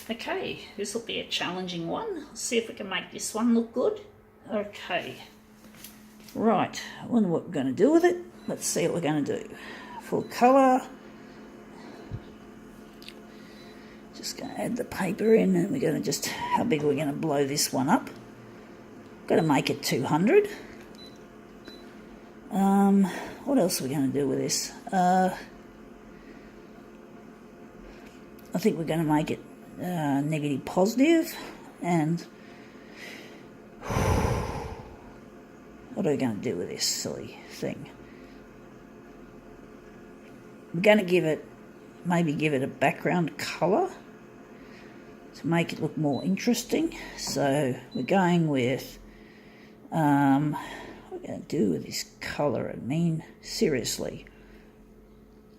Okay, this will be a challenging one. Let's see if we can make this one look good. Okay. Right, I wonder what we're going to do with it. Let's see what we're going to do. Full colour. Just going to add the paper in, and we're going to just, how big are we going to blow this one up? Got to make it 200. What else are we going to do with this? I think we're going to make it negative positive, and what are we going to do with this silly thing? We're going to give it, maybe give it a background colour to make it look more interesting. So we're going with, what are we going to do with this colour? I mean, seriously.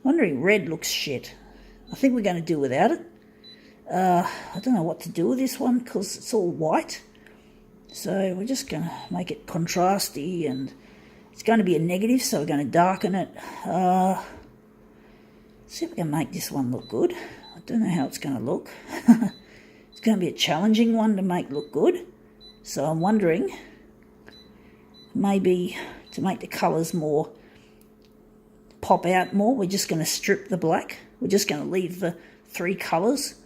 Wondering, red looks shit. I think we're going to do without it. I don't know what to do with this one because it's all white. So we're just going to make it contrasty, and it's going to be a negative, so we're going to darken it. Let's see if we can make this one look good. I don't know how it's going to look. It's going to be a challenging one to make look good. So I'm wondering, maybe to make the colours more pop out more, we're just going to strip the black. We're just going to leave the three colours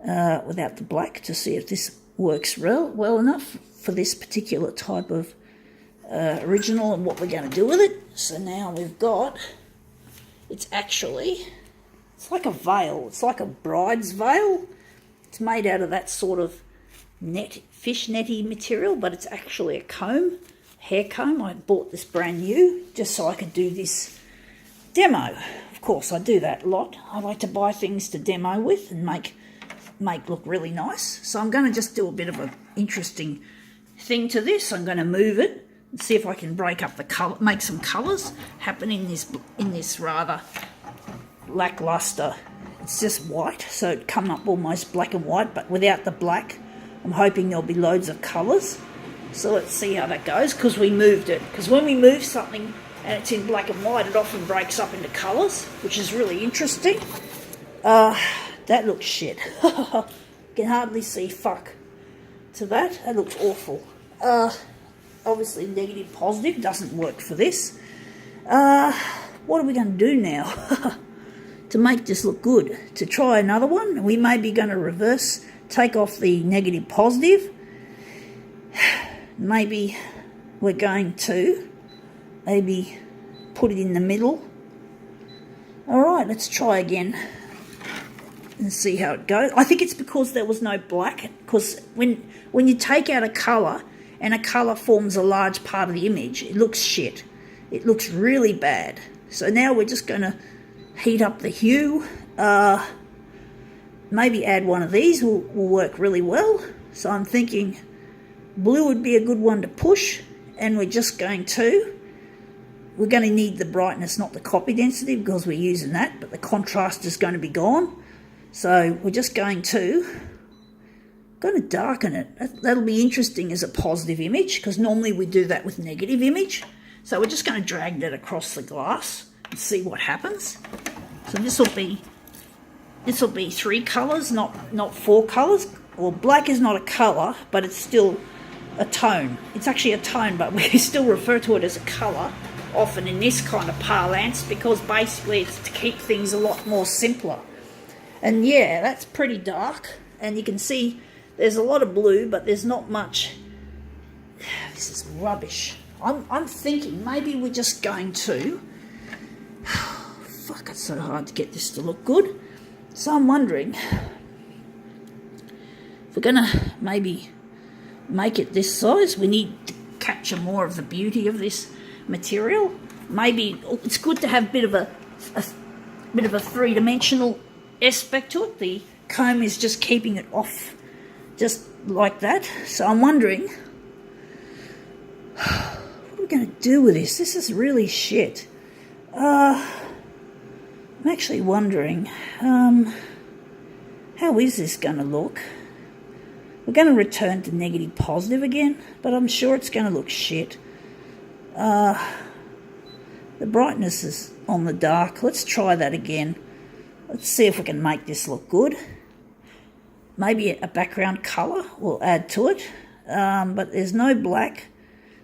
without the black to see if this works well enough for this particular type of original and what we're going to do with it. So now we've got, it's like a veil. It's like a bride's veil. It's made out of that sort of fish netty material, but it's actually a comb, hair comb. I bought this brand new just so I could do this demo. Of course, I do that a lot. I like to buy things to demo with and make look really nice. So I'm going to just do a bit of an interesting thing to this. I'm going to move it and see if I can break up the color, make some colours happen in this rather lackluster. It's just white, so it come up almost black and white, but without the black. I'm hoping there'll be loads of colours. So let's see how that goes, because we moved it. Because when we move something and it's in black and white, it often breaks up into colours, which is really interesting. That looks shit. Can hardly see fuck to that. That looks awful. Obviously negative positive doesn't work for this. What are we going to do now to make this look good? To try another one? We may be going to reverse, take off the negative positive. Maybe we're going to maybe put it in the middle. Alright, let's try again and see how it goes. I think it's because there was no black, because when you take out a colour and a colour forms a large part of the image, it looks shit. It looks really bad. So now we're just going to heat up the hue. Maybe add one of these will work really well. So I'm thinking blue would be a good one to push, and we're going to need the brightness, not the copy density, because we're using that, but the contrast is going to be gone. So we're just going to darken it. That'll be interesting as a positive image, because normally we do that with negative image. So we're just going to drag that across the glass and see what happens. So this will be three colours, not four colours. Well, black is not a colour, but it's still a tone. It's actually a tone, but we still refer to it as a colour often in this kind of parlance, because basically it's to keep things a lot more simpler. And yeah, that's pretty dark, and you can see there's a lot of blue, but there's not much. This is rubbish. I'm thinking maybe we're just going to, fuck, it's so hard to get this to look good. So I'm wondering if we're gonna maybe make it this size. We need to capture more of the beauty of this material. Maybe it's good to have a bit of a three-dimensional aspect to it. The comb is just keeping it off just like that. So I'm wondering, what are we going to do with this? This is really shit. I'm actually wondering, how is this going to look? We're going to return to negative positive again, but I'm sure it's going to look shit. The brightness is on the dark. Let's try that again. Let's see if we can make this look good. maybe a background colour will add to it, but there's no black.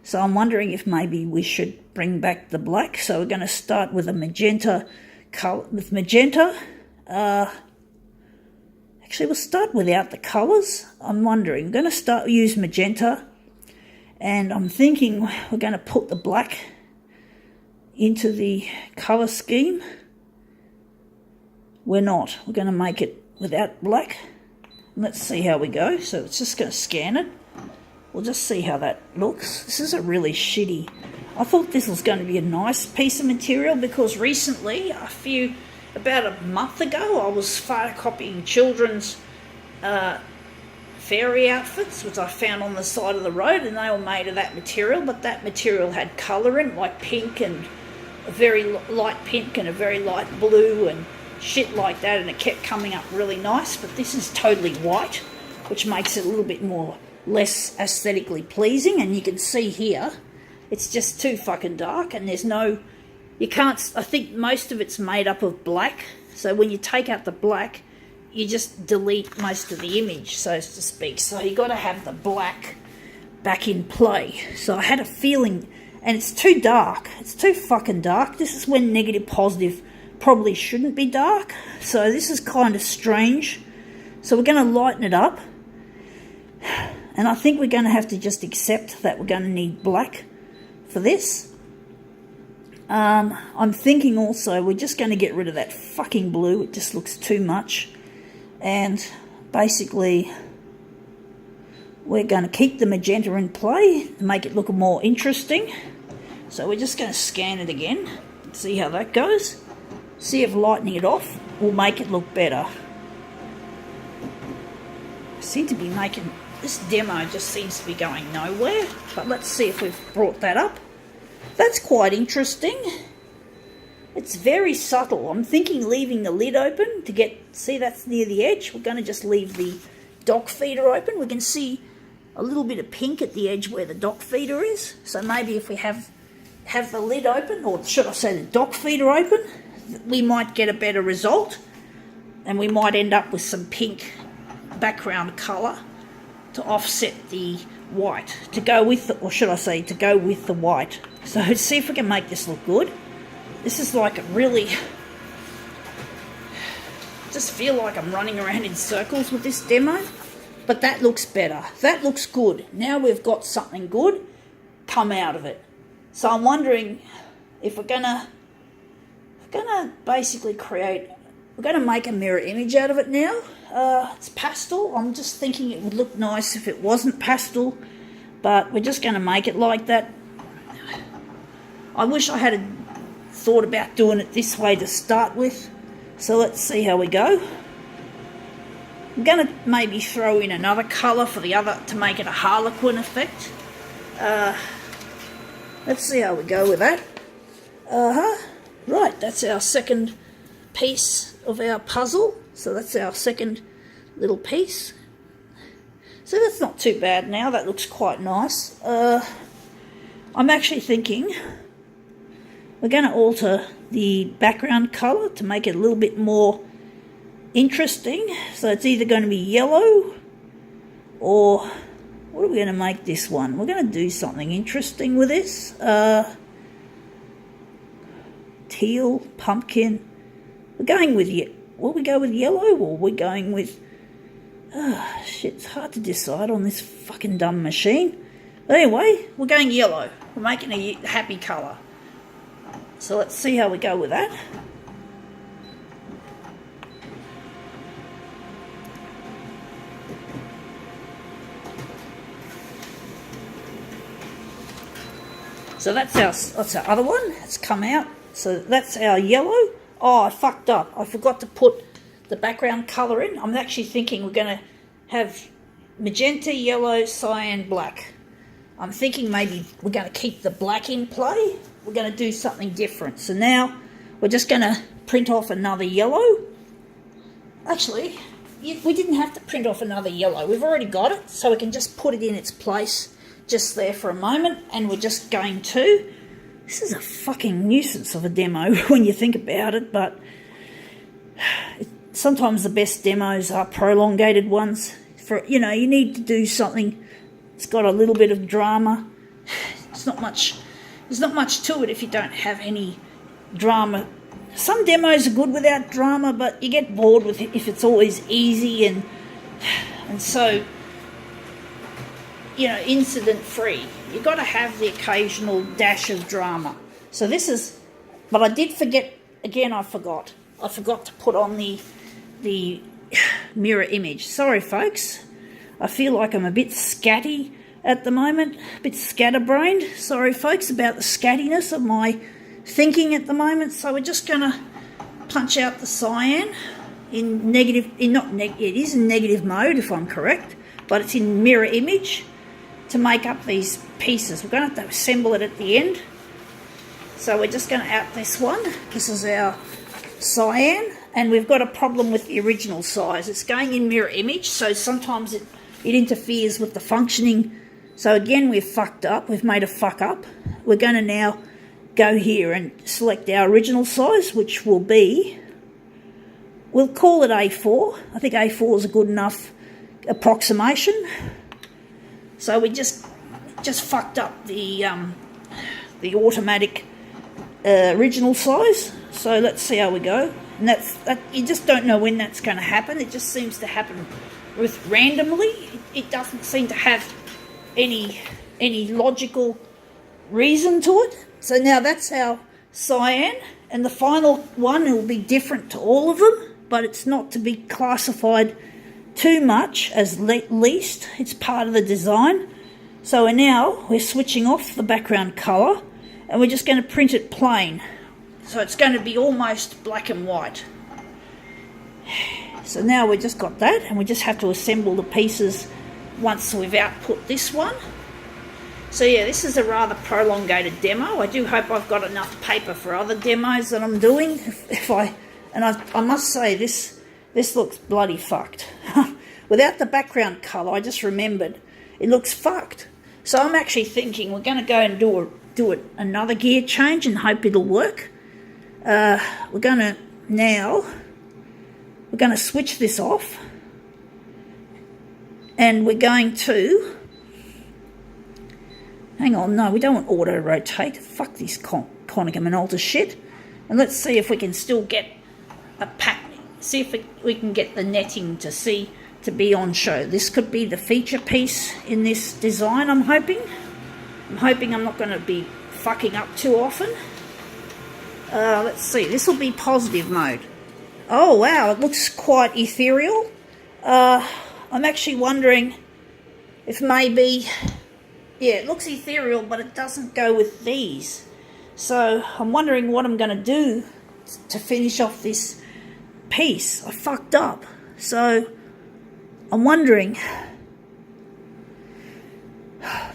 So I'm wondering if maybe we should bring back the black. So we're going to start with a magenta colour. With magenta, actually we'll start without the colours. I'm wondering, I'm going to use magenta, and I'm thinking we're going to put the black into the colour scheme. We're not. We're going to make it without black. Let's see how we go. So it's just going to scan it. We'll just see how that looks. This is a really shitty... I thought this was going to be a nice piece of material because recently, about a month ago, I was photocopying children's fairy outfits, which I found on the side of the road, and they were made of that material, but that material had colour in, like pink and a very light pink and a very light blue and shit like that, and it kept coming up really nice. But this is totally white, which makes it a little bit more less aesthetically pleasing. And you can see here it's just too fucking dark, and there's no, you can't, I think most of it's made up of black, so when you take out the black you just delete most of the image, so to speak. So you got to have the black back in play. So I had a feeling, and it's too dark, it's too fucking dark. This is when negative positive probably shouldn't be dark, so this is kind of strange. So we're going to lighten it up, and I think we're going to have to just accept that we're going to need black for this. I'm thinking also we're just going to get rid of that fucking blue. It just looks too much, and basically we're going to keep the magenta in play to make it look more interesting. So we're just going to scan it again, see how that goes. See if lightening it off will make it look better. I seem to be making, this demo just seems to be going nowhere, but let's see if we've brought that up. That's quite interesting. It's very subtle. I'm thinking leaving the lid open to get, see that's near the edge. We're going to just leave the dock feeder open. We can see a little bit of pink at the edge where the dock feeder is. So maybe if we have the lid open, or should I say the dock feeder open, we might get a better result, and we might end up with some pink background colour to offset the white, to go with the, or should I say to go with the white. So let's see if we can make this look good. This is like a really, just feel like I'm running around in circles with this demo, but that looks better. That looks good. Now we've got something good come out of it. So I'm wondering if we're gonna basically create, we're gonna make a mirror image out of it now. It's pastel. I'm just thinking it would look nice if it wasn't pastel, but we're just gonna make it like that. I wish I had thought about doing it this way to start with. So let's see how we go. I'm going to maybe throw in another colour for the other to make it a harlequin effect. Let's see how we go with that. Right, that's our second piece of our puzzle. So that's our second little piece. So that's not too bad now. That looks quite nice. I'm actually thinking we're going to alter the background colour to make it a little bit more interesting. So it's either going to be yellow, or what are we going to make this one? We're going to do something interesting with this. Teal, pumpkin. We're going with, will we go with yellow, or are we going with, shit, it's hard to decide on this fucking dumb machine. But anyway, we're going yellow. We're making a happy colour. So let's see how we go with that. So that's our other one. It's come out. So that's our yellow. Oh, I fucked up. I forgot to put the background colour in. I'm actually thinking we're going to have magenta, yellow, cyan, black. I'm thinking maybe we're going to keep the black in play. We're going to do something different. So now we're just going to print off another yellow. Actually, we didn't have to print off another yellow. We've already got it, so we can just put it in its place just there for a moment, and we're just going to... This is a fucking nuisance of a demo when you think about it, but sometimes the best demos are prolongated ones. For, you need to do something. It's got a little bit of drama. It's not much. There's not much to it if you don't have any drama. Some demos are good without drama, but you get bored with it if it's always easy and so, incident free. You've got to have the occasional dash of drama. So this is, but I did forget, again I forgot to put on the mirror image. Sorry folks, I feel like I'm a bit scatty at the moment, a bit scatterbrained. Sorry folks about the scattiness of my thinking at the moment. So we're just going to punch out the cyan in negative, it is in negative mode if I'm correct, but it's in mirror image to make up these pieces. We're going to have to assemble it at the end. So we're just going to out this one. This is our cyan, and we've got a problem with the original size. It's going in mirror image, so sometimes it interferes with the functioning. So again, we've fucked up. We've made a fuck up. We're going to now go here and select our original size, which will be, we'll call it A4. I think A4 is a good enough approximation. So we just fucked up the automatic original size. So let's see how we go. And that you just don't know when that's going to happen. It just seems to happen with randomly. It doesn't seem to have any logical reason to it. So now that's our cyan, and the final one will be different to all of them, but it's not to be classified too much as least. It's part of the design. So we're switching off the background colour, and we're just going to print it plain. So it's going to be almost black and white. So now we've just got that, and we just have to assemble the pieces once we've output this one. So yeah, this is a rather prolongated demo. I do hope I've got enough paper for other demos that I'm doing. I must say this looks bloody fucked. Without the background colour, I just remembered, it looks fucked. So I'm actually thinking we're going to go and do another gear change and hope it'll work. We're going to switch this off, and we're going to, hang on, no, we don't want auto rotate. Fuck this Konica Minolta shit. And let's see if we can still get a pattern. See if we can get the netting to be on show. This could be the feature piece in this design, I'm hoping. I'm not going to be fucking up too often. Let's see, this will be positive mode. Oh wow, it looks quite ethereal. I'm actually wondering if maybe, yeah, it looks ethereal, but it doesn't go with these. So I'm wondering what I'm going to do to finish off this piece. I fucked up. So I'm wondering,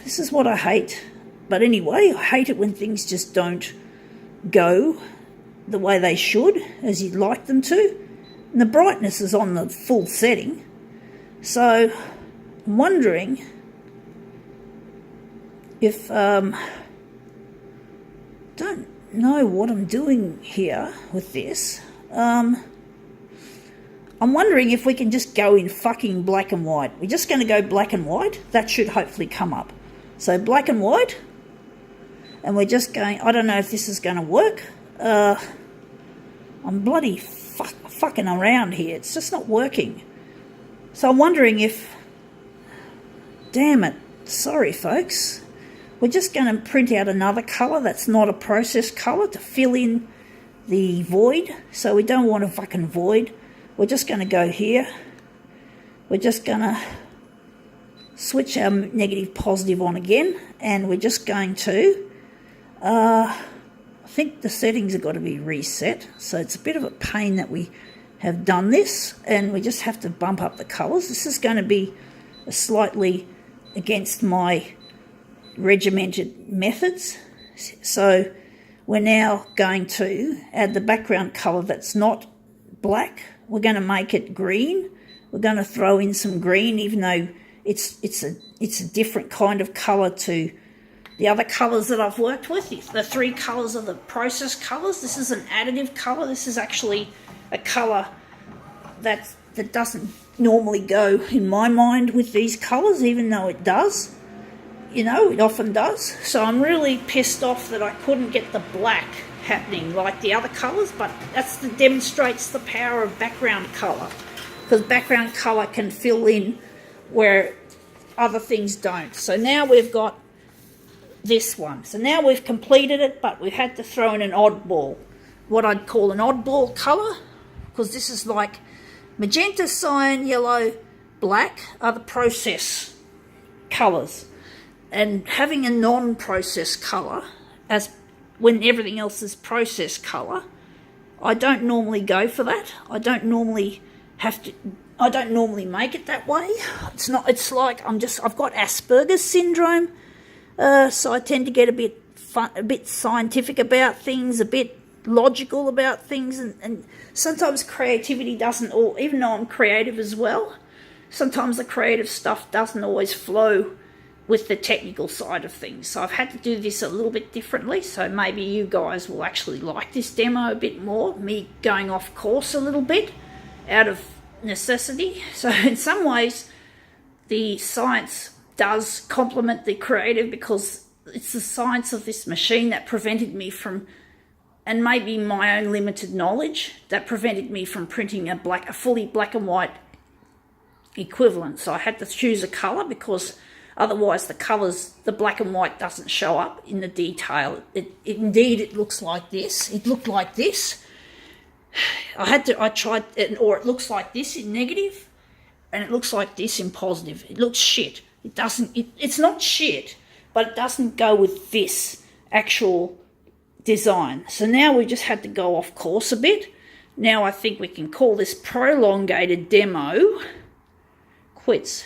this is what I hate. But anyway, I hate it when things just don't go the way they should, as you'd like them to. And the brightness is on the full setting. So I'm wondering if, don't know what I'm doing here with this. I'm wondering if we can just go in fucking black and white. We're just going to go black and white. That should hopefully come up. So black and white. And we're just going, I don't know if this is going to work. I'm bloody fucking around here. It's just not working. So I'm wondering if, damn it, sorry folks. We're just going to print out another colour that's not a process colour to fill in the void. So we don't want a fucking void. We're just going to go here. We're just going to switch our negative positive on again. And we're just going to, I think the settings have got to be reset. So it's a bit of a pain that we have done this. And we just have to bump up the colours. This is going to be slightly against my regimented methods. So we're now going to add the background colour that's not black. We're going to make it green. We're going to throw in some green, even though it's a different kind of colour to the other colours that I've worked with. The three colours are the process colours. This is an additive colour. This is actually a colour that doesn't normally go in my mind with these colours, even though it does. You know, it often does. So I'm really pissed off that I couldn't get the black happening like the other colours, but that demonstrates the power of background colour, because background colour can fill in where other things don't. So now we've got this one. So now we've completed it, but we had to throw in an oddball, what I'd call an oddball colour, because this is like magenta, cyan, yellow, black are the process colours. And having a non-process colour, as when everything else is process colour, I don't normally go for that. I don't normally make it that way. It's like I've got Asperger's syndrome, so I tend to get a bit scientific about things, a bit logical about things, and sometimes creativity doesn't, or even though I'm creative as well, sometimes the creative stuff doesn't always flow with the technical side of things. So I've had to do this a little bit differently, so maybe you guys will actually like this demo a bit more, me going off course a little bit out of necessity. So in some ways the science does complement the creative, because it's the science of this machine that prevented me from, and maybe my own limited knowledge, that prevented me from printing a fully black and white equivalent. So I had to choose a colour, because otherwise the black and white doesn't show up in the detail. Indeed, it looks like this. It looked like this. I tried it, or it looks like this in negative, and it looks like this in positive. It looks shit. It's not shit, but it doesn't go with this actual design. So now we just had to go off course a bit. Now I think we can call this prolongated demo quits.